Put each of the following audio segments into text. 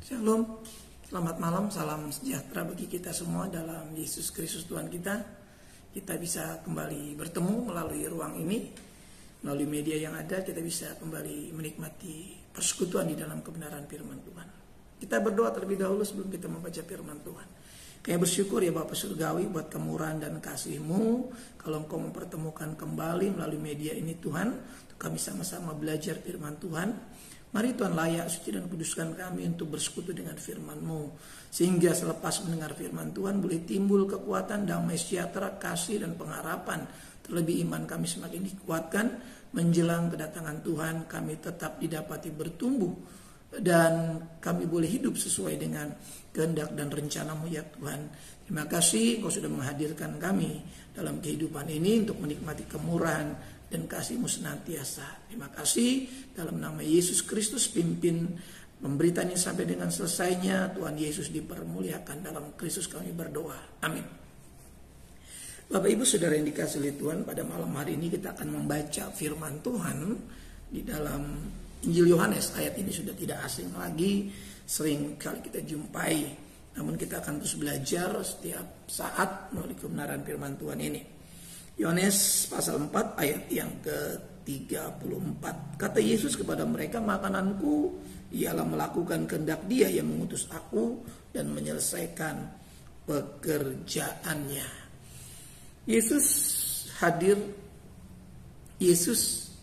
Shalom, selamat malam, salam sejahtera bagi kita semua dalam Yesus Kristus Tuhan kita. Kita bisa kembali bertemu melalui ruang ini, melalui media yang ada, kita bisa kembali menikmati persekutuan di dalam kebenaran firman Tuhan. Kita berdoa terlebih dahulu sebelum kita membaca firman Tuhan. Kami bersyukur ya Bapa Surgawi buat kemurahan dan kasih-Mu. Kalau Engkau mempertemukan kembali melalui media ini Tuhan, untuk kami sama-sama belajar firman Tuhan. Mari Tuhan layak, suci dan kuduskan kami untuk bersekutu dengan firman-Mu. Sehingga selepas mendengar firman Tuhan boleh timbul kekuatan, damai sejahtera, kasih dan pengharapan. Terlebih iman kami semakin dikuatkan. Menjelang kedatangan Tuhan kami tetap didapati bertumbuh. Dan kami boleh hidup sesuai dengan kehendak dan rencana-Mu ya Tuhan. Terima kasih Engkau sudah menghadirkan kami dalam kehidupan ini untuk menikmati kemurahan dan kasih-Mu senantiasa. Terima kasih dalam nama Yesus Kristus, pimpin pemberitaan ini sampai dengan selesainya. Tuhan Yesus dipermuliakan, dalam Kristus kami berdoa. Amin. Bapak Ibu Saudara yang dikasihi oleh Tuhan, pada malam hari ini kita akan membaca firman Tuhan di dalam Injil Yohanes. Ayat ini sudah tidak asing lagi, sering kali kita jumpai. Namun kita akan terus belajar setiap saat melalui kebenaran firman Tuhan ini. Yohanes pasal 4 ayat yang ke-34. Kata Yesus kepada mereka, makananku ialah melakukan kehendak Dia yang mengutus aku dan menyelesaikan pekerjaannya. Yesus hadir, Yesus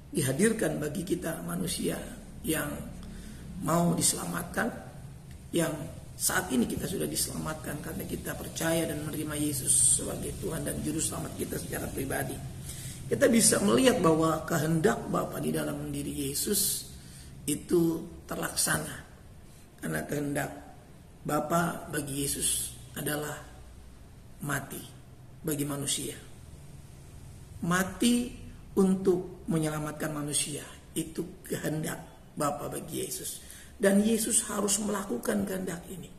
dihadirkan bagi kita manusia yang mau diselamatkan, yang saat ini kita sudah diselamatkan karena kita percaya dan menerima Yesus sebagai Tuhan dan Juru Selamat kita secara pribadi. Kita bisa melihat bahwa kehendak Bapa di dalam diri Yesus itu terlaksana. Karena kehendak Bapa bagi Yesus adalah mati bagi manusia. Mati untuk menyelamatkan manusia, itu kehendak Bapa bagi Yesus. Dan Yesus harus melakukan kehendak ini.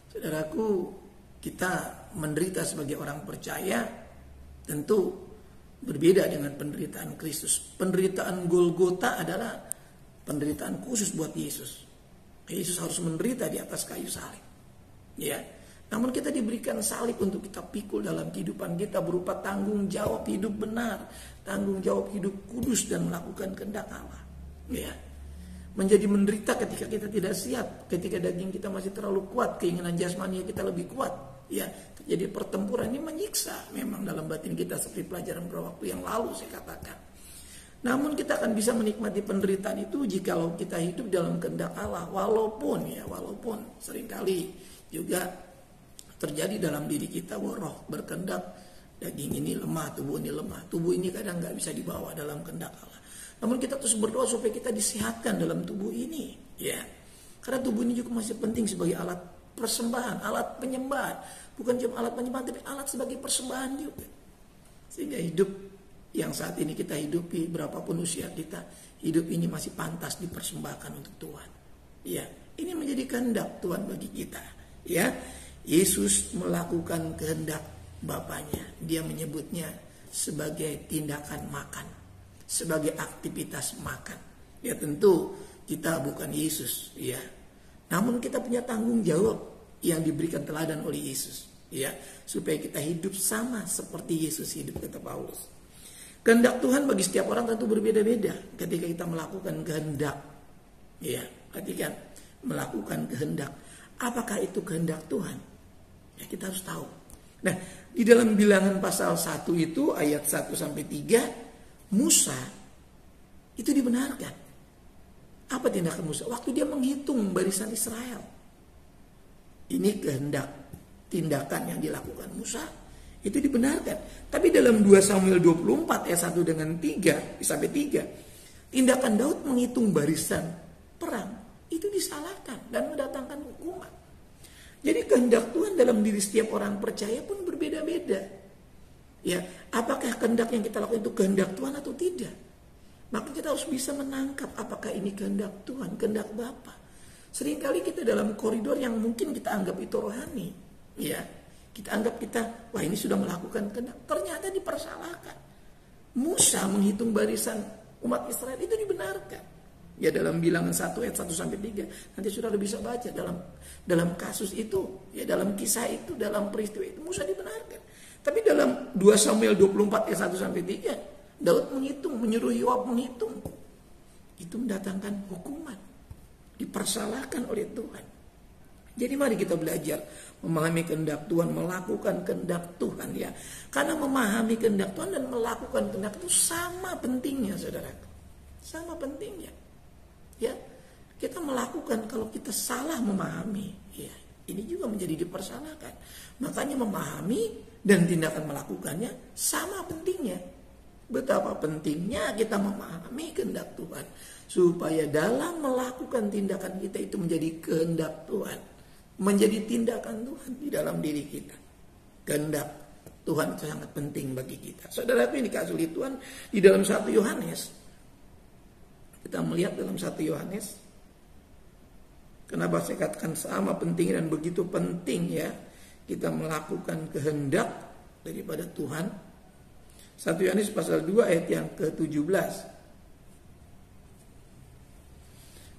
Saudaraku, kita menderita sebagai orang percaya tentu berbeda dengan penderitaan Kristus. Penderitaan Golgota adalah penderitaan khusus buat Yesus. Yesus harus menderita di atas kayu salib. Ya. Namun kita diberikan salib untuk kita pikul dalam kehidupan kita berupa tanggung jawab hidup benar, tanggung jawab hidup kudus dan melakukan kehendak Allah. Ya. Menjadi menderita ketika kita tidak siap, ketika daging kita masih terlalu kuat, keinginan jasmani kita lebih kuat, ya terjadi pertempuran. Ini menyiksa memang dalam batin kita, seperti pelajaran beberapa waktu yang lalu saya katakan. Namun kita akan bisa menikmati penderitaan itu jikalau kita hidup dalam kehendak Allah, walaupun seringkali juga terjadi dalam diri kita roh berkehendak, daging ini lemah, tubuh ini lemah, tubuh ini kadang nggak bisa dibawa dalam kehendak Allah. Namun kita terus berdoa supaya kita disehatkan dalam tubuh ini, ya. Karena tubuh ini juga masih penting sebagai alat persembahan, alat penyembahan. Bukan cuma alat penyembahan, tapi alat sebagai persembahan juga. Sehingga hidup yang saat ini kita hidupi, berapapun usia kita, hidup ini masih pantas dipersembahkan untuk Tuhan. Ya, ini menjadi kehendak Tuhan bagi kita. Ya, Yesus melakukan kehendak Bapanya. Dia menyebutnya sebagai tindakan makan, sebagai aktivitas makan. Ya tentu kita bukan Yesus, ya. Namun kita punya tanggung jawab yang diberikan teladan oleh Yesus, ya, supaya kita hidup sama seperti Yesus hidup, kata Paulus. Kehendak Tuhan bagi setiap orang tentu berbeda-beda ketika kita melakukan kehendak. Ya, perhatikan, melakukan kehendak. Apakah itu kehendak Tuhan? Ya, kita harus tahu. Nah, di dalam Bilangan pasal 1 itu ayat 1 sampai 3, Musa itu dibenarkan. Apa tindakan Musa? Waktu dia menghitung barisan Israel. Ini kehendak, tindakan yang dilakukan Musa itu dibenarkan. Tapi dalam 2 Samuel 24 ayat 1 dengan 3 sampai 3, tindakan Daud menghitung barisan perang itu disalahkan dan mendatangkan hukuman. Jadi kehendak Tuhan dalam diri setiap orang percaya pun berbeda-beda. Ya, apakah kehendak yang kita lakukan itu kehendak Tuhan atau tidak? Maka kita harus bisa menangkap apakah ini kehendak Tuhan, kehendak Bapa. Seringkali kita dalam koridor yang mungkin kita anggap itu rohani, ya, kita anggap wah ini sudah melakukan kehendak, ternyata dipersalahkan. Musa menghitung barisan umat Israel itu dibenarkan. Ya dalam Bilangan 1 ayat 1 sampai 3. Nanti saudara bisa baca dalam kasus itu, ya dalam kisah itu, dalam peristiwa itu Musa dibenarkan. Tapi dalam 2 Samuel 24 ayat 1 sampai 3, Daud menyuruh Yoab menghitung. Itu mendatangkan hukuman. Dipersalahkan oleh Tuhan. Jadi mari kita belajar memahami kehendak Tuhan, melakukan kehendak Tuhan ya. Karena memahami kehendak Tuhan dan melakukan kehendak itu sama pentingnya, saudara. Sama pentingnya. Ya, kita melakukan kalau kita salah memahami, ya, ini juga menjadi dipersalahkan. Makanya memahami dan tindakan melakukannya sama pentingnya. Betapa pentingnya kita memahami kehendak Tuhan supaya dalam melakukan tindakan kita itu menjadi kehendak Tuhan, menjadi tindakan Tuhan di dalam diri kita. Kehendak Tuhan itu sangat penting bagi kita. Saudara, ini dikasihi Tuhan di dalam 1 Yohanes. Kita melihat dalam 1 Yohanes, kenapa saya katakan sama pentingnya dan begitu penting ya kita melakukan kehendak daripada Tuhan. 1 Yohanes pasal 2 ayat yang ke-17.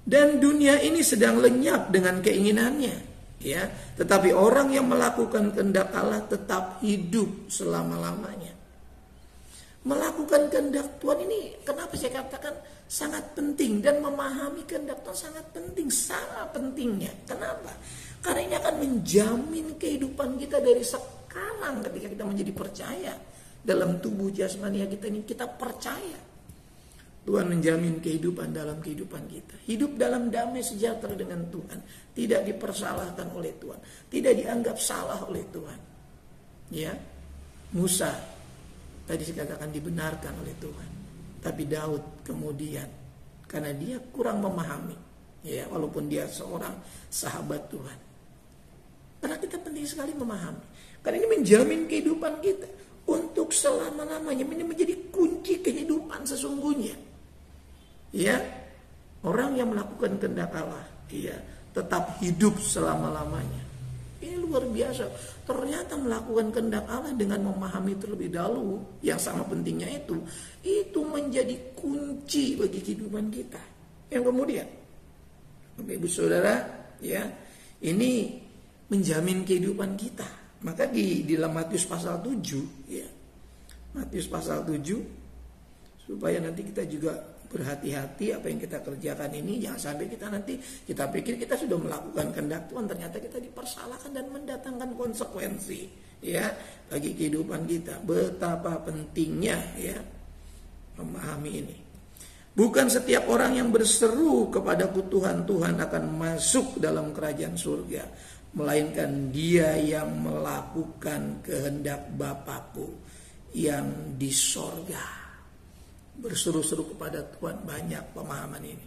Dan dunia ini sedang lenyap dengan keinginannya, ya, tetapi orang yang melakukan kehendak Allah tetap hidup selama-lamanya. Melakukan kehendak Tuhan ini kenapa saya katakan sangat penting, dan memahami kehendak Tuhan sangat penting, sangat pentingnya. Kenapa? Karena ini akan menjamin kehidupan kita dari sekarang ketika kita menjadi percaya dalam tubuh jasmania kita ini. Kita percaya Tuhan menjamin kehidupan dalam kehidupan kita. Hidup dalam damai sejahtera dengan Tuhan, tidak dipersalahkan oleh Tuhan, tidak dianggap salah oleh Tuhan. Ya, Musa tadi dikatakan dibenarkan oleh Tuhan. Tapi Daud kemudian karena dia kurang memahami, ya, walaupun dia seorang sahabat Tuhan. Karena kita penting sekali memahami. Karena ini menjamin kehidupan kita untuk selama-lamanya. Ini menjadi kunci kehidupan sesungguhnya. Ya, orang yang melakukan kehendak Allah, ya, tetap hidup selama-lamanya. Ini luar biasa. Ternyata melakukan kehendak Allah dengan memahami terlebih dahulu yang sama pentingnya itu menjadi kunci bagi kehidupan kita. Yang kemudian, Bapak Ibu Saudara, ya, ini menjamin kehidupan kita. Maka di dalam Matius pasal 7, ya, Matius pasal 7, supaya nanti kita juga berhati-hati apa yang kita kerjakan ini, jangan sampai kita nanti kita pikir kita sudah melakukan kehendak Tuhan, ternyata kita dipersalahkan dan mendatangkan konsekuensi, ya, bagi kehidupan kita. Betapa pentingnya, ya, memahami ini. Bukan setiap orang yang berseru kepadaku Tuhan, Tuhan akan masuk dalam kerajaan surga, melainkan dia yang melakukan kehendak Bapakku yang di sorga. Berseru-seru kepada Tuhan, banyak pemahaman ini.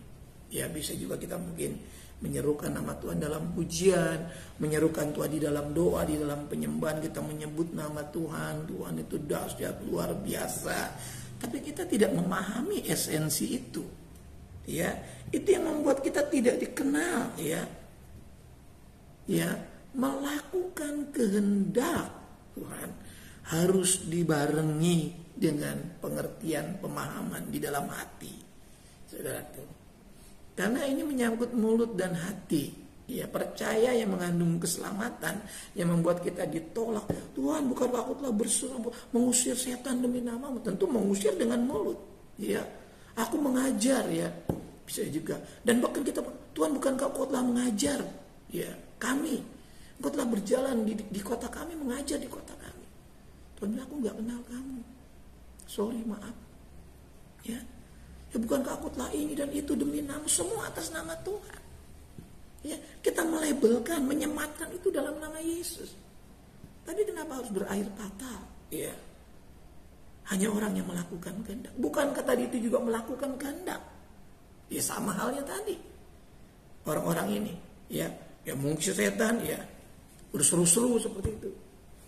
Ya, bisa juga kita mungkin menyerukan nama Tuhan dalam pujian, menyerukan Tuhan di dalam doa, di dalam penyembahan kita menyebut nama Tuhan. Tuhan itu dahsyat, luar biasa. Tapi kita tidak memahami esensi itu. Ya, itu yang membuat kita tidak dikenal, ya. Ya, melakukan kehendak Tuhan harus dibarengi dengan pengertian pemahaman di dalam hati, saudara. Karena ini menyangkut mulut dan hati, ya, percaya yang mengandung keselamatan, yang membuat kita ditolak. Tuhan, bukankah aku telah bersuruh mengusir setan demi namamu? Tentu mengusir dengan mulut, ya. Aku mengajar, ya, bisa juga. Dan bahkan kita, Tuhan, bukankah kau telah mengajar, ya, kami? Engkau telah berjalan di kota kami, mengajar di kota kami. Tuhan, aku nggak kenal kamu. Sorry, maaf. Ya, bukankah aku telah ini dan itu demi nama, semua atas nama Tuhan. Ya, kita melabelkan, menyematkan itu dalam nama Yesus. Tapi kenapa harus berakhir fatal? Ya, hanya orang yang melakukan kehendak. Bukankah tadi itu juga melakukan kehendak? Ya, sama halnya tadi. Orang-orang ini, ya mengusir setan, ya, berseru-seru seperti itu.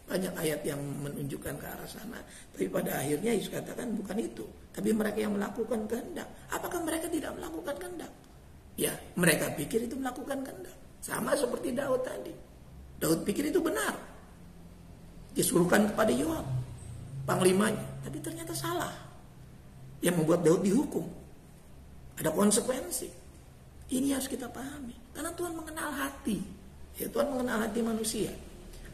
Banyak ayat yang menunjukkan ke arah sana. Tapi pada akhirnya Yesus katakan bukan itu. Tapi mereka yang melakukan kehendak. Apakah mereka tidak melakukan kehendak? Ya, mereka pikir itu melakukan kehendak. Sama seperti Daud tadi. Daud pikir itu benar. Disuruhkan kepada Yoab, panglimanya. Tapi ternyata salah. Yang membuat Daud dihukum. Ada konsekuensi. Ini harus kita pahami. Karena Tuhan mengenal hati. Ya, Tuhan mengenal hati manusia.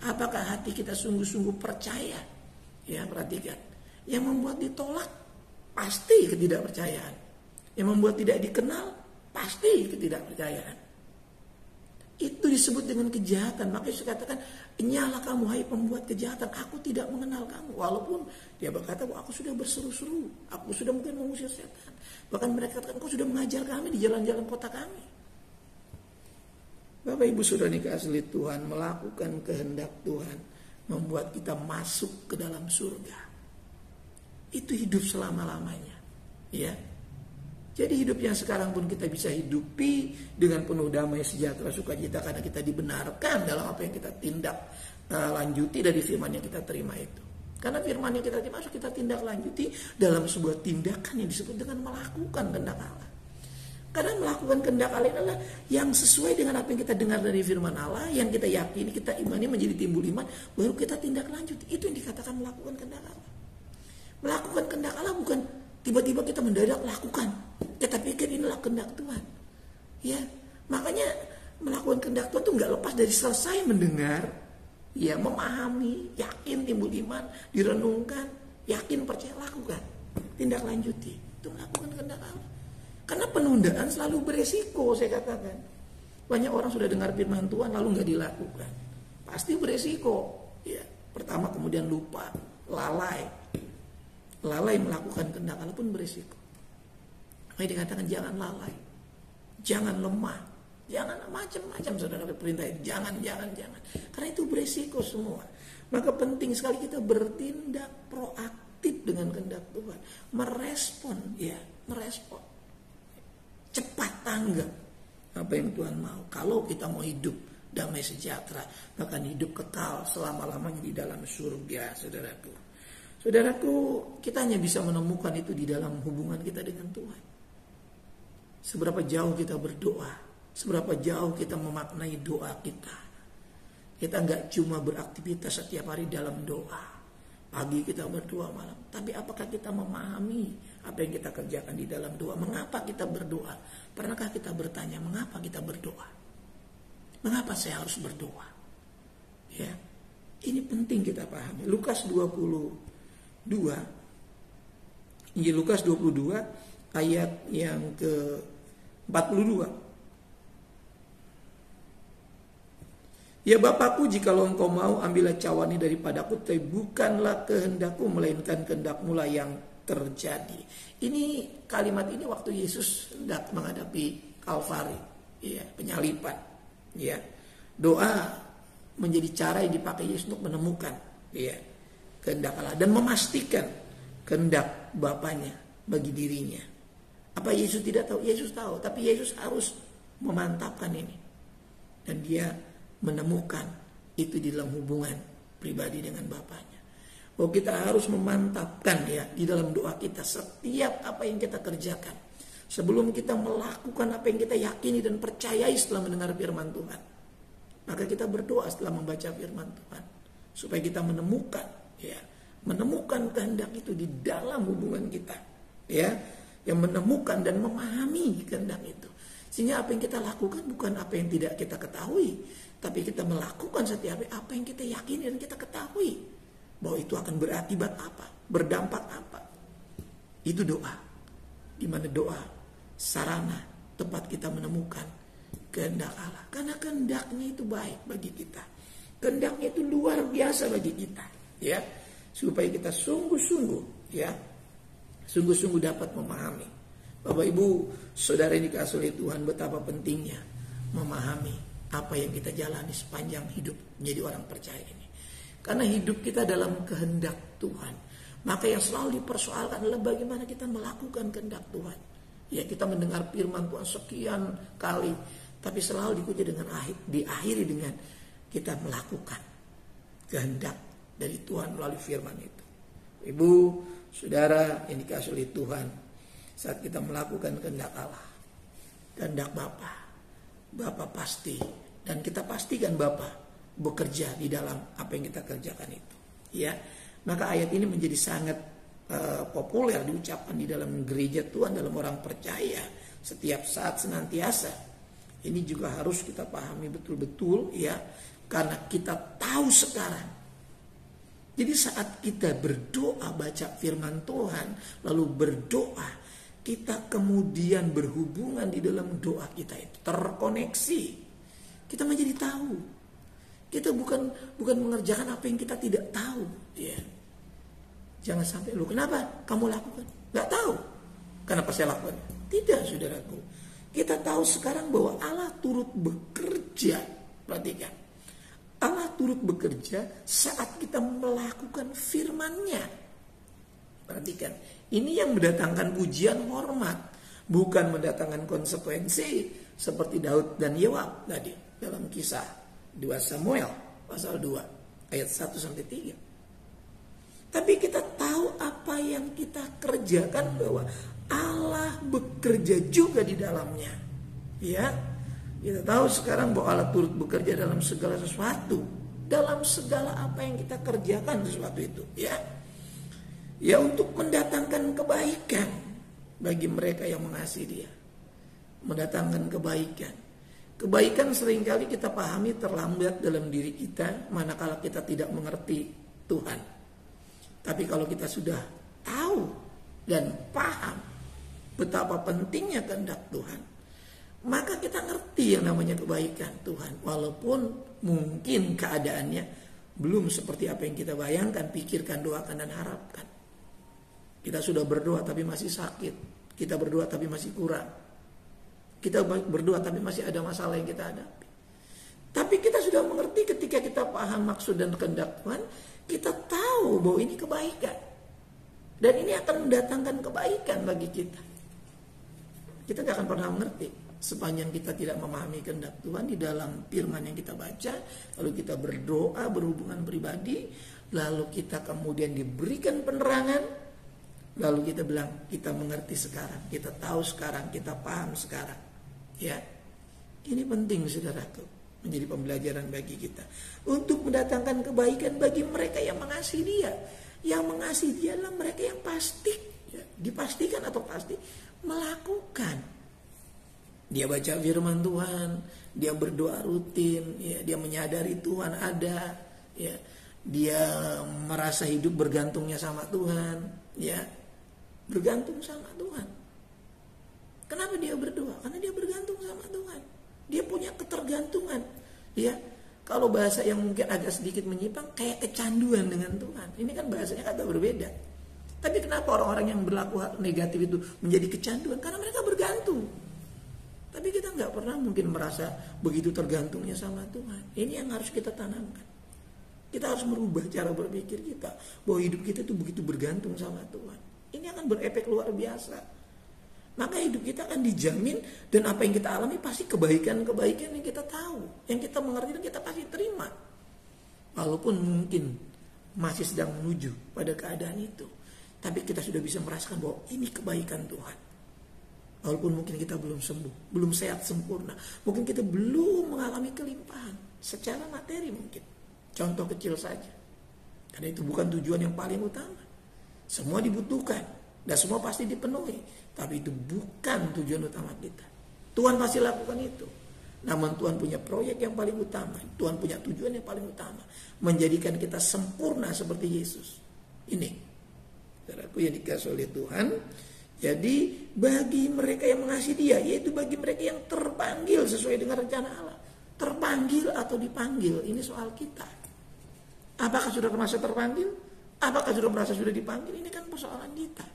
Apakah hati kita sungguh-sungguh percaya? Ya, perhatikan. Yang membuat ditolak, pasti ketidakpercayaan. Yang membuat tidak dikenal, pasti ketidakpercayaan. Itu disebut dengan kejahatan. Makanya Yesus katakan, "Nyalah kamu hai pembuat kejahatan, aku tidak mengenal kamu." Walaupun dia berkata, aku sudah berseru-seru, aku sudah mungkin mengusir setan. Bahkan mereka katakan, "Kau sudah mengajar kami di jalan-jalan kota kami." Bapak Ibu Saudara dikasihi Tuhan, melakukan kehendak Tuhan membuat kita masuk ke dalam surga. Itu hidup selama-lamanya. Ya. Jadi hidup yang sekarang pun kita bisa hidupi dengan penuh damai, sejahtera, sukacita karena kita dibenarkan dalam apa yang kita tindak lanjuti dari firman yang kita terima itu. Karena firman yang kita terima harus kita tindak lanjuti dalam sebuah tindakan yang disebut dengan melakukan kehendak Allah. Karena melakukan kehendak Allah adalah yang sesuai dengan apa yang kita dengar dari firman Allah, yang kita yakini, kita imani menjadi timbul iman, baru kita tindak lanjut. Itu yang dikatakan melakukan kehendak Allah. Melakukan kehendak Allah bukan tiba-tiba kita mendadak lakukan. Kita pikir inilah kehendak Tuhan. Ya, makanya melakukan kehendak Tuhan itu nggak lepas dari selesai mendengar, ya memahami, yakin timbul iman, direnungkan, yakin percaya, lakukan, tindak lanjuti. Itu melakukan kehendak Allah. Karena penundaan selalu beresiko, saya katakan. Banyak orang sudah dengar firman Tuhan lalu nggak dilakukan, pasti beresiko. Ya, pertama kemudian lupa, lalai melakukan kehendak Allah pun beresiko. Makanya dikatakan jangan lalai, jangan lemah, jangan macam-macam saudara perintah itu. Jangan. Karena itu beresiko semua. Maka penting sekali kita bertindak proaktif dengan kehendak Tuhan, merespon. Cepat tanggap apa yang Tuhan mau. Kalau kita mau hidup damai sejahtera, bahkan hidup kekal selama-lamanya di dalam surga, Saudaraku, kita hanya bisa menemukan itu di dalam hubungan kita dengan Tuhan. Seberapa jauh kita berdoa, seberapa jauh kita memaknai doa kita. Kita nggak cuma beraktivitas setiap hari dalam doa. Pagi kita berdoa, malam. Tapi apakah kita memahami apa yang kita kerjakan di dalam doa? Mengapa kita berdoa? Pernahkah kita bertanya, mengapa kita berdoa? Mengapa saya harus berdoa? Ya, ini penting kita pahami. Lukas 22, Injil Lukas 22 ayat yang ke-42. "Ya Bapakku, jikalau engkau mau, ambillah cawan ini daripadaku, tapi bukanlah kehendakku melainkan kehendakmu lah yang terjadi." Ini kalimat ini waktu Yesus hendak menghadapi Kalvari, ya, penyalipan, ya. Doa menjadi cara yang dipakai Yesus untuk menemukan, ya, kehendak Allah dan memastikan kehendak Bapaknya bagi dirinya. Apa Yesus tidak tahu? Yesus tahu, tapi Yesus harus memantapkan ini. Dan dia menemukan itu di dalam hubungan pribadi dengan Bapaknya. Bahwa kita harus memantapkan, ya, di dalam doa kita setiap apa yang kita kerjakan. Sebelum kita melakukan apa yang kita yakini dan percayai setelah mendengar firman Tuhan, maka kita berdoa setelah membaca firman Tuhan supaya kita menemukan, ya, menemukan kehendak itu di dalam hubungan kita, ya, yang menemukan dan memahami kehendak itu. Sehingga apa yang kita lakukan bukan apa yang tidak kita ketahui, tapi kita melakukan setiap apa yang kita yakini dan kita ketahui bahwa itu akan berakibat apa, berdampak apa. Itu doa. Di mana doa sarana tempat kita menemukan kehendak Allah. Karena kehendaknya itu baik bagi kita. Kehendaknya itu luar biasa bagi kita, ya. Supaya kita sungguh-sungguh, ya, sungguh-sungguh dapat memahami. Bapak Ibu Saudara yang dikasihi oleh Tuhan, betapa pentingnya memahami apa yang kita jalani sepanjang hidup menjadi orang percaya ini. Karena hidup kita dalam kehendak Tuhan, maka yang selalu dipersoalkan adalah bagaimana kita melakukan kehendak Tuhan. Ya, kita mendengar firman Tuhan sekian kali, tapi selalu diakhiri dengan kita melakukan kehendak dari Tuhan melalui firman itu. Ibu, saudara yang dikasihi oleh Tuhan, saat kita melakukan kehendak Allah, kehendak Bapa pasti, dan kita pastikan Bapa bekerja di dalam apa yang kita kerjakan itu, ya. Maka ayat ini menjadi sangat populer diucapkan di dalam gereja Tuhan, dalam orang percaya, setiap saat senantiasa. Ini juga harus kita pahami betul-betul ya, karena kita tahu sekarang. Jadi saat kita berdoa, baca firman Tuhan, lalu berdoa, kita kemudian berhubungan di dalam doa kita itu terkoneksi. Kita menjadi tahu. Kita bukan mengerjakan apa yang kita tidak tahu. Ya. Jangan sampai lu kenapa kamu lakukan? Gak tahu. Kenapa saya lakukan? Tidak, saudaraku. Kita tahu sekarang bahwa Allah turut bekerja. Perhatikan. Allah turut bekerja saat kita melakukan firman-Nya. Perhatikan. Ini yang mendatangkan pujian hormat. Bukan mendatangkan konsekuensi. Seperti Daud dan Yoab tadi. Dalam kisah 2 Samuel pasal 2 ayat 1-3. Tapi kita tahu apa yang kita kerjakan, bahwa Allah bekerja juga di dalamnya. Ya, kita tahu sekarang bahwa Allah turut bekerja dalam segala sesuatu, dalam segala apa yang kita kerjakan sesuatu itu. Ya untuk mendatangkan kebaikan bagi mereka yang mengasihi Dia, mendatangkan kebaikan. Kebaikan seringkali kita pahami terlambat dalam diri kita manakala kita tidak mengerti Tuhan. Tapi kalau kita sudah tahu dan paham betapa pentingnya kehendak Tuhan, maka kita ngerti yang namanya kebaikan Tuhan. Walaupun mungkin keadaannya belum seperti apa yang kita bayangkan, pikirkan, doakan, dan harapkan. Kita sudah berdoa tapi masih sakit. Kita berdoa tapi masih kurang. Kita berdoa tapi masih ada masalah yang kita hadapi. Tapi kita sudah mengerti ketika kita paham maksud dan kehendak Tuhan, kita tahu bahwa ini kebaikan. Dan ini akan mendatangkan kebaikan bagi kita. Kita gak akan pernah mengerti sepanjang kita tidak memahami kehendak Tuhan di dalam firman yang kita baca. Lalu kita berdoa, berhubungan pribadi. Lalu kita kemudian diberikan penerangan. Lalu kita bilang, kita mengerti sekarang, kita tahu sekarang, kita paham sekarang. Ya, ini penting saudaraku, menjadi pembelajaran bagi kita untuk mendatangkan kebaikan bagi mereka yang mengasihi Dia. Yang mengasihi Dia adalah mereka yang pasti, ya, dipastikan atau pasti melakukan. Dia baca firman Tuhan, dia berdoa rutin, ya, dia menyadari Tuhan ada, ya, dia merasa hidup bergantungnya sama Tuhan, ya, bergantung sama Tuhan. Kenapa dia berdoa? Karena dia bergantung sama Tuhan. Dia punya ketergantungan. Ya, kalau bahasa yang mungkin agak sedikit menyimpang, kayak kecanduan dengan Tuhan. Ini kan bahasanya kata berbeda. Tapi kenapa orang-orang yang berlaku negatif itu menjadi kecanduan? Karena mereka bergantung. Tapi kita nggak pernah mungkin merasa begitu tergantungnya sama Tuhan. Ini yang harus kita tanamkan. Kita harus merubah cara berpikir kita, bahwa hidup kita itu begitu bergantung sama Tuhan. Ini akan berefek luar biasa. Maka hidup kita akan dijamin, dan apa yang kita alami pasti kebaikan-kebaikan yang kita tahu, yang kita mengerti dan kita pasti terima. Walaupun mungkin masih sedang menuju pada keadaan itu, tapi kita sudah bisa merasakan bahwa ini kebaikan Tuhan. Walaupun mungkin kita belum sembuh, belum sehat sempurna, mungkin kita belum mengalami kelimpahan secara materi mungkin. Contoh kecil saja. Karena itu bukan tujuan yang paling utama. Semua dibutuhkan dan semua pasti dipenuhi. Tapi itu bukan tujuan utama kita. Tuhan pasti lakukan itu. Namun Tuhan punya proyek yang paling utama. Tuhan punya tujuan yang paling utama. Menjadikan kita sempurna seperti Yesus. Ini, saudaraku yang dikasihi oleh Tuhan. Jadi bagi mereka yang mengasihi Dia, yaitu bagi mereka yang terpanggil sesuai dengan rencana Allah. Terpanggil atau dipanggil, ini soal kita. Apakah sudah merasa terpanggil? Apakah sudah merasa sudah dipanggil? Ini kan persoalan kita.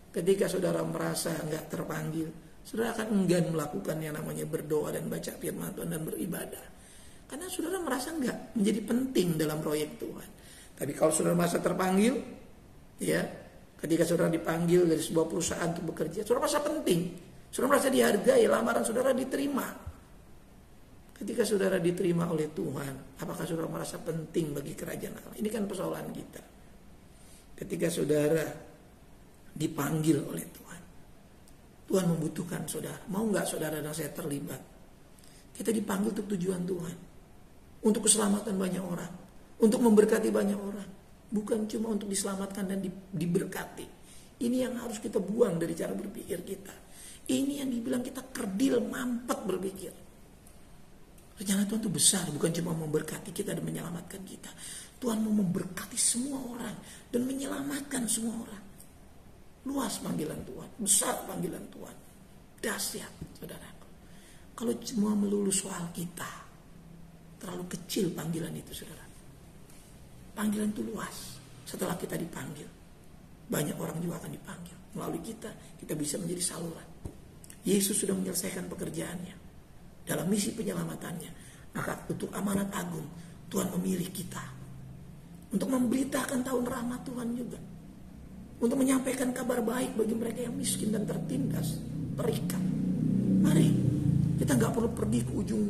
Ketika saudara merasa enggak terpanggil, saudara akan enggan melakukan yang namanya berdoa dan baca firman Tuhan dan beribadah. Karena saudara merasa enggak menjadi penting dalam proyek Tuhan. Tapi kalau saudara merasa terpanggil, ya, ketika saudara dipanggil dari sebuah perusahaan untuk bekerja, saudara merasa penting. Saudara merasa dihargai, lamaran saudara diterima. Ketika saudara diterima oleh Tuhan, apakah saudara merasa penting bagi kerajaan Allah? Ini kan persoalan kita. Ketika saudara dipanggil oleh Tuhan, Tuhan membutuhkan saudara. Mau nggak saudara dan saya terlibat? Kita dipanggil untuk tujuan Tuhan, untuk keselamatan banyak orang, untuk memberkati banyak orang, bukan cuma untuk diselamatkan dan diberkati. Ini yang harus kita buang dari cara berpikir kita. Ini yang dibilang kita kerdil, mampet berpikir. Rencana Tuhan itu besar, bukan cuma memberkati kita dan menyelamatkan kita. Tuhan mau memberkati semua orang dan menyelamatkan semua orang. Luas panggilan Tuhan, besar panggilan Tuhan. Dahsyat, saudaraku. Kalau cuma melulu soal kita, terlalu kecil panggilan itu, saudara. Panggilan itu luas. Setelah kita dipanggil, banyak orang juga akan dipanggil. Melalui kita bisa menjadi saluran. Yesus sudah menyelesaikan pekerjaannya dalam misi penyelamatannya. Maka untuk amanat agung, Tuhan memilih kita untuk memberitakan tahun rahmat Tuhan juga, untuk menyampaikan kabar baik bagi mereka yang miskin dan tertindas, terikat. Mari, kita nggak perlu pergi ke ujung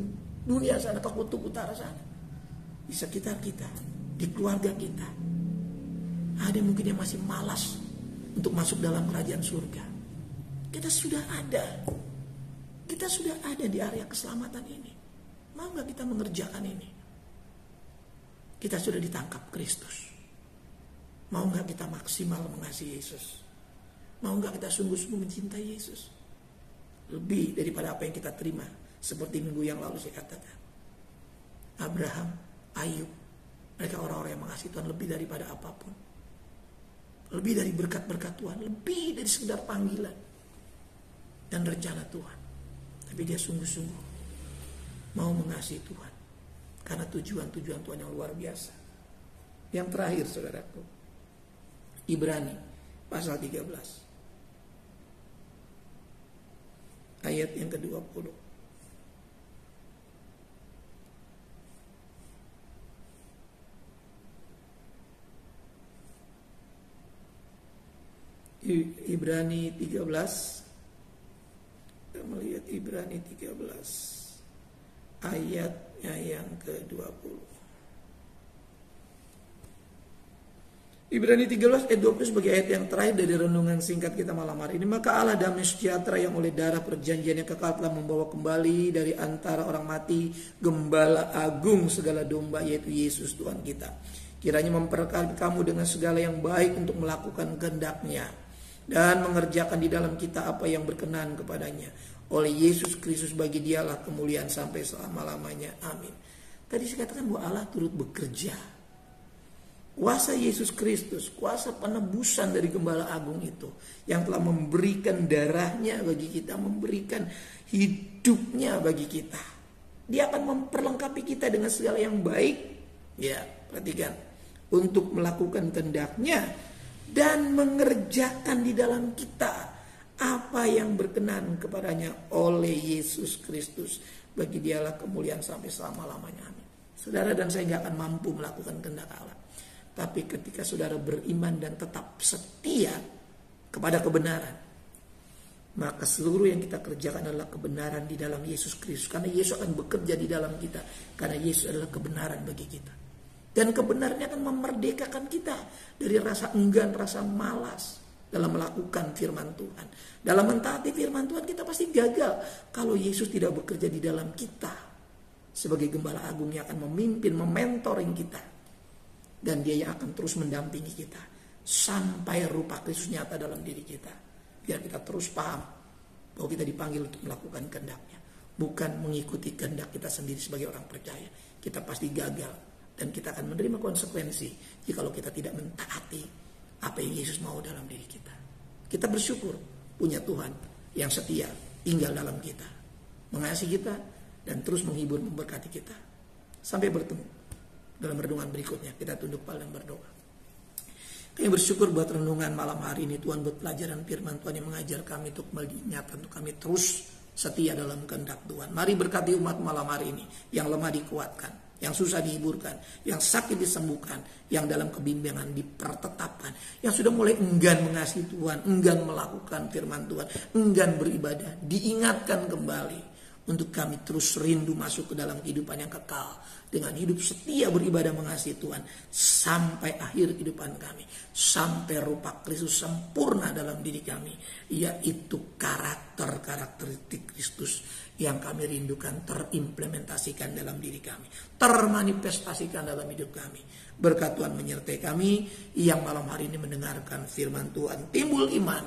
dunia sana, ke kutub utara sana. Di sekitar kita, di keluarga kita, ada mungkin yang masih malas untuk masuk dalam kerajaan surga. Kita sudah ada. Kita sudah ada di area keselamatan ini. Mau gak kita mengerjakan ini? Kita sudah ditangkap Kristus. Mau gak kita maksimal mengasihi Yesus? Mau gak kita sungguh-sungguh mencintai Yesus? Lebih daripada apa yang kita terima. Seperti minggu yang lalu saya katakan. Abraham, Ayub, mereka orang-orang yang mengasihi Tuhan lebih daripada apapun. Lebih dari berkat-berkat Tuhan. Lebih dari sekedar panggilan dan rencana Tuhan. Tapi dia sungguh-sungguh mau mengasihi Tuhan. Karena tujuan-tujuan Tuhan yang luar biasa. Yang terakhir, saudaraku, Ibrani pasal 13 ayat yang ke-20. Ibrani 13, kita melihat Ibrani 13 ayatnya yang ke-20. Ibrani 13 ayat 20 sebagai ayat yang terakhir dari renungan singkat kita malam hari ini. Maka Allah damai sejahtera yang oleh darah perjanjian yang kekal telah membawa kembali dari antara orang mati Gembala agung segala domba, yaitu Yesus Tuhan kita. Kiranya memperkali kamu dengan segala yang baik untuk melakukan kehendak-Nya dan mengerjakan di dalam kita apa yang berkenan kepadanya. Oleh Yesus Kristus bagi Dialah kemuliaan sampai selama-lamanya. Amin. Tadi saya katakan bahwa Allah turut bekerja. Kuasa Yesus Kristus, kuasa penebusan dari Gembala Agung itu, yang telah memberikan darahnya bagi kita, memberikan hidupnya bagi kita. Dia akan memperlengkapi kita dengan segala yang baik. Ya, perhatikan. Untuk melakukan kehendak-Nya dan mengerjakan di dalam kita apa yang berkenan kepadanya oleh Yesus Kristus. Bagi Dialah kemuliaan sampai selama-lamanya. Amin. Saudara dan saya gak akan mampu melakukan kehendak Allah. Tapi ketika saudara beriman dan tetap setia kepada kebenaran, maka seluruh yang kita kerjakan adalah kebenaran di dalam Yesus Kristus. Karena Yesus akan bekerja di dalam kita. Karena Yesus adalah kebenaran bagi kita. Dan kebenarannya akan memerdekakan kita dari rasa enggan, rasa malas dalam melakukan firman Tuhan. Dalam mentaati firman Tuhan kita pasti gagal kalau Yesus tidak bekerja di dalam kita. Sebagai Gembala Agung yang akan memimpin, mementoring kita. Dan Dia yang akan terus mendampingi kita sampai rupa Kristus nyata dalam diri kita. Biar kita terus paham bahwa kita dipanggil untuk melakukan kehendak-Nya, bukan mengikuti kehendak kita sendiri sebagai orang percaya. Kita pasti gagal dan kita akan menerima konsekuensi jika kita tidak mentaati apa yang Yesus mau dalam diri kita. Kita bersyukur punya Tuhan yang setia tinggal dalam kita, mengasihi kita dan terus menghibur, memberkati kita. Sampai bertemu dalam renungan berikutnya. Kita tunduk kepala dan berdoa. Kami bersyukur buat renungan malam hari ini Tuhan, buat pelajaran firman Tuhan yang mengajar kami untuk menyatakan untuk kami terus setia dalam kehendak Tuhan. Mari berkati umat malam hari ini, yang lemah dikuatkan, yang susah dihiburkan, yang sakit disembuhkan, yang dalam kebimbangan dipertetapkan, yang sudah mulai enggan mengasihi Tuhan, enggan melakukan firman Tuhan, enggan beribadah, diingatkan kembali untuk kami terus rindu masuk ke dalam kehidupan yang kekal dengan hidup setia beribadah mengasihi Tuhan sampai akhir kehidupan kami, sampai rupa Kristus sempurna dalam diri kami, yaitu karakteristik Kristus yang kami rindukan terimplementasikan dalam diri kami, termanifestasikan dalam hidup kami. Berkat Tuhan menyertai kami yang malam hari ini mendengarkan firman Tuhan, timbul iman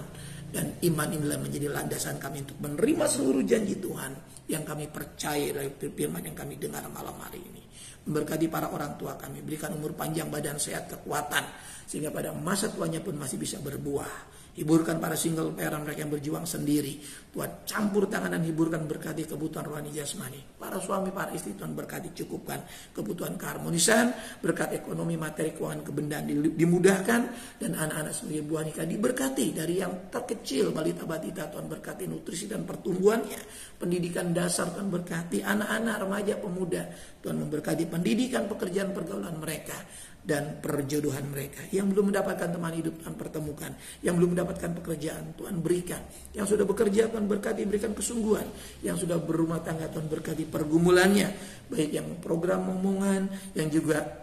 Dan iman inilah menjadi landasan kami untuk menerima seluruh janji Tuhan yang kami percaya dari firman yang kami dengar malam hari ini. Memberkati para orang tua kami, berikan umur panjang, badan sehat, kekuatan, sehingga pada masa tuanya pun masih bisa berbuah. Hiburkan para single parent mereka yang berjuang sendiri. Tuhan campur tangan dan hiburkan, berkati kebutuhan rohani jasmani. Para suami, para istri Tuhan berkati, cukupkan kebutuhan keharmonisan, berkat ekonomi, materi, keuangan, kebendaan dimudahkan, dan anak-anak sebagai buah nikah diberkati. Dari yang terkecil, balita batita Tuhan berkati nutrisi dan pertumbuhannya. Pendidikan dasar Tuhan berkati, anak-anak, remaja, pemuda Tuhan memberkati pendidikan, pekerjaan, pergaulan mereka, dan perjodohan mereka. Yang belum mendapatkan teman hidup Tuhan pertemukan, yang belum mendapatkan pekerjaan Tuhan berikan, yang sudah bekerja Tuhan berkati, berikan kesungguhan, yang sudah berumah tangga Tuhan berkati pergumulannya, baik yang program omongan, yang juga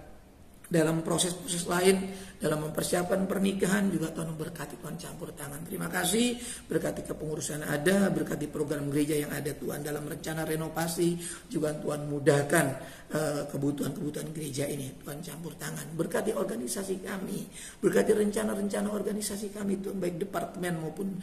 dalam proses-proses lain, dalam mempersiapkan pernikahan juga Tuhan memberkati, Tuhan campur tangan. Terima kasih, berkati kepengurusan ada, berkati program gereja yang ada Tuhan, dalam rencana renovasi juga Tuhan mudahkan kebutuhan-kebutuhan gereja ini, Tuhan campur tangan. Berkati organisasi kami, berkati rencana-rencana organisasi kami Tuhan, baik departemen maupun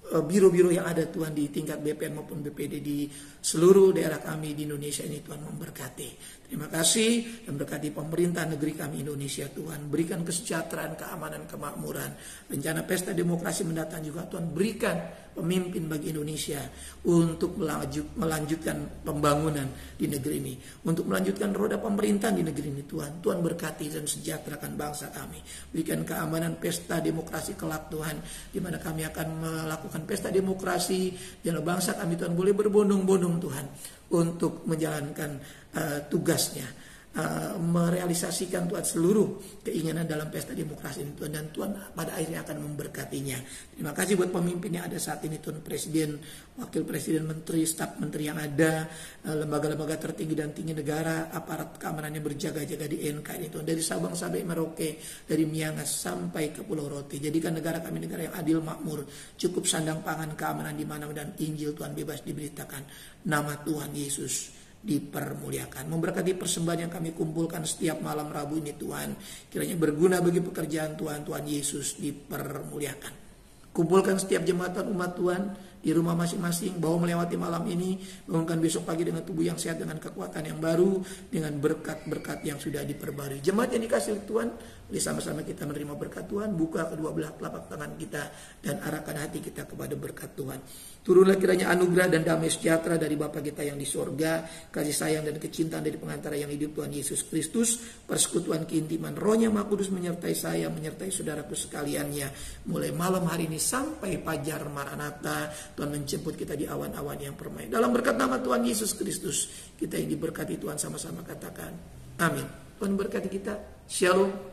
biro-biro yang ada Tuhan di tingkat BPN maupun BPD di seluruh daerah kami di Indonesia ini Tuhan memberkati. Terima kasih, dan berkati pemerintah negeri kami Indonesia Tuhan, berikan kesejahteraan, keamanan, kemakmuran. Rencana pesta demokrasi mendatang juga Tuhan berikan pemimpin bagi Indonesia untuk melanjutkan pembangunan di negeri ini, untuk melanjutkan roda pemerintahan di negeri ini Tuhan. Tuhan berkati dan sejahterakan bangsa kami. Berikan keamanan pesta demokrasi kelak Tuhan, di mana kami akan melakukan pesta demokrasi, dan bangsa kami Tuhan boleh berbondong-bondong Tuhan untuk menjalankan tugasnya, merealisasikan Tuhan seluruh keinginan dalam pesta demokrasi ini Tuhan, dan Tuhan pada akhirnya akan memberkatinya. Terima kasih buat pemimpin yang ada saat ini Tuhan, presiden, wakil presiden, menteri, staf menteri yang ada, lembaga-lembaga tertinggi dan tinggi negara, aparat keamanan yang berjaga-jaga di NKRI Tuhan, dari Sabang sampai Merauke, dari Miangas sampai ke Pulau Rote. Jadikan negara kami negara yang adil, makmur, cukup sandang pangan, keamanan di mana, dan Injil Tuhan bebas diberitakan. Nama Tuhan Yesus dipermuliakan. Memberkati persembahan yang kami kumpulkan setiap malam Rabu ini Tuhan, kiranya berguna bagi pekerjaan Tuhan. Tuhan Yesus dipermuliakan. Kumpulkan setiap jemaatan umat Tuhan di rumah masing-masing, bawa melewati malam ini, bangunkan besok pagi dengan tubuh yang sehat, dengan kekuatan yang baru, dengan berkat-berkat yang sudah diperbarui. Jemaat yang dikasihi Tuhan, mari sama-sama kita menerima berkat Tuhan. Buka kedua belah telapak tangan kita dan arahkan hati kita kepada berkat Tuhan. Turunlah kiranya anugerah dan damai sejahtera dari Bapa kita yang di sorga, kasih sayang dan kecintaan dari pengantara yang hidup Tuhan Yesus Kristus, persekutuan keintiman Roh-Nya Maha Kudus menyertai saya, menyertai saudaraku sekaliannya, mulai malam hari ini sampai fajar Maranatha. Tuhan menjemput kita di awan-awan yang permai. Dalam berkat nama Tuhan Yesus Kristus, kita yang diberkati Tuhan sama-sama katakan amin. Tuhan berkati kita. Shalom.